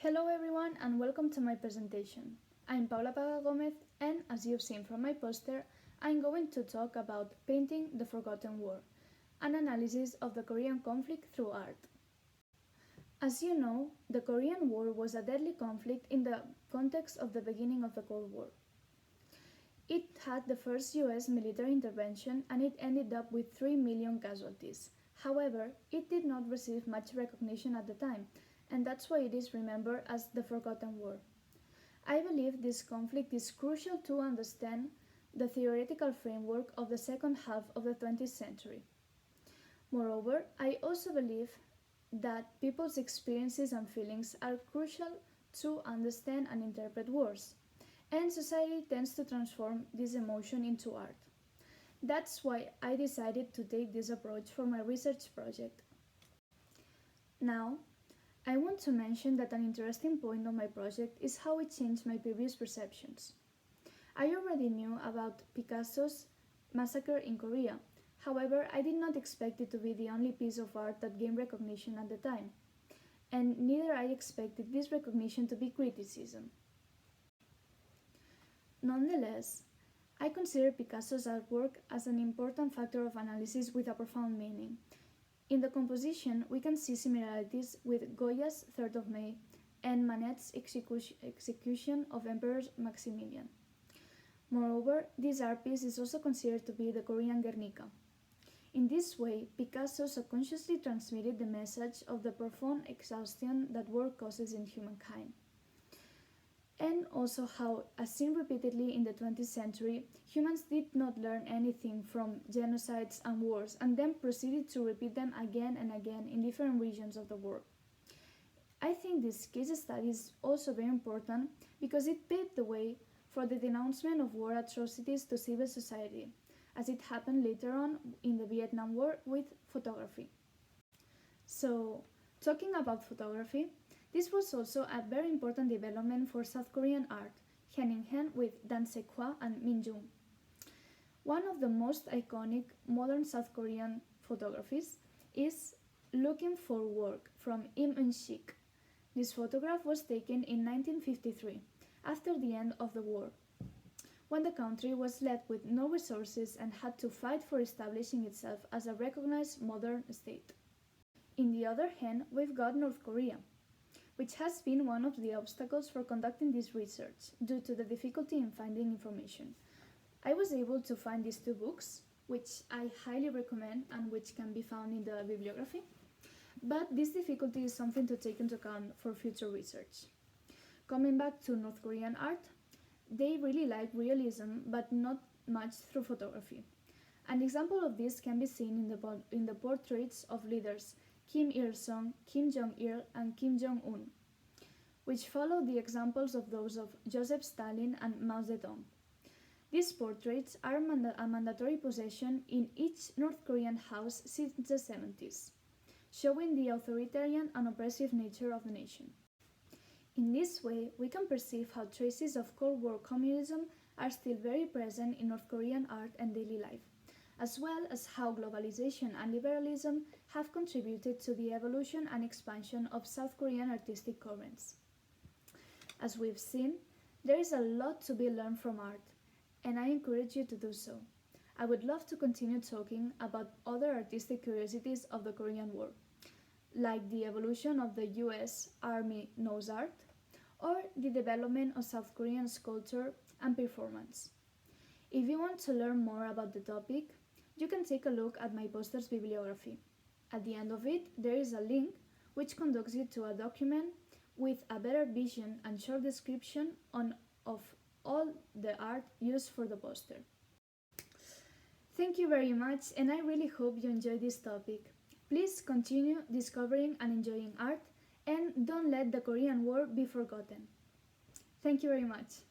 Hello everyone and welcome to my presentation. I'm Paula Pagà and as you've seen from my poster, I'm going to talk about Painting the Forgotten War, an analysis of the Korean conflict through art. As you know, the Korean War was a deadly conflict in the context of the beginning of the Cold War. It had the first US military intervention and it ended up with 3 million casualties. However, it did not receive much recognition at the time, and that's why it is remembered as the Forgotten War. I believe this conflict is crucial to understand the theoretical framework of the second half of the 20th century. Moreover, I also believe that people's experiences and feelings are crucial to understand and interpret wars, and society tends to transform this emotion into art. That's why I decided to take this approach for my research project. Now, I want to mention that an interesting point of my project is how it changed my previous perceptions. I already knew about Picasso's massacre in Korea. However, I did not expect it to be the only piece of art that gained recognition at the time, and neither I expected this recognition to be criticism. Nonetheless, I consider Picasso's artwork as an important factor of analysis with a profound meaning. In the composition, we can see similarities with Goya's 3rd of May and Manet's execution of Emperor Maximilian. Moreover, this art piece is also considered to be the Korean Guernica. In this way, Picasso subconsciously transmitted the message of the profound exhaustion that war causes in humankind. And also how, as seen repeatedly in the 20th century, humans did not learn anything from genocides and wars and then proceeded to repeat them again and again in different regions of the world. I think this case study is also very important because it paved the way for the denouncement of war atrocities to civil society, as it happened later on in the Vietnam War with photography. So, talking about photography, this was also a very important development for South Korean art, hand in hand with Dan Se-kwa and Min Jung. One of the most iconic modern South Korean photographies is Looking for Work from Im Eun-sik. This photograph was taken in 1953, after the end of the war, when the country was left with no resources and had to fight for establishing itself as a recognized modern state. In the other hand, we've got North Korea, which has been one of the obstacles for conducting this research due to the difficulty in finding information. I was able to find these two books, which I highly recommend and which can be found in the bibliography, but this difficulty is something to take into account for future research. Coming back to North Korean art, they really like realism, but not much through photography. An example of this can be seen in the portraits of leaders Kim Il-sung, Kim Jong-il, and Kim Jong-un, which follow the examples of those of Joseph Stalin and Mao Zedong. These portraits are a mandatory possession in each North Korean house since the 70s, showing the authoritarian and oppressive nature of the nation. In this way, we can perceive how traces of Cold War communism are still very present in North Korean art and daily life, as well as how globalization and liberalism have contributed to the evolution and expansion of South Korean artistic currents. As we've seen, there is a lot to be learned from art, and I encourage you to do so. I would love to continue talking about other artistic curiosities of the Korean War, like the evolution of the US Army nose art, or the development of South Korean sculpture and performance. If you want to learn more about the topic, you can take a look at my poster's bibliography. At the end of it, there is a link which conducts you to a document with a better vision and short description of all the art used for the poster. Thank you very much, and I really hope you enjoyed this topic. Please continue discovering and enjoying art, and don't let the Korean War be forgotten. Thank you very much.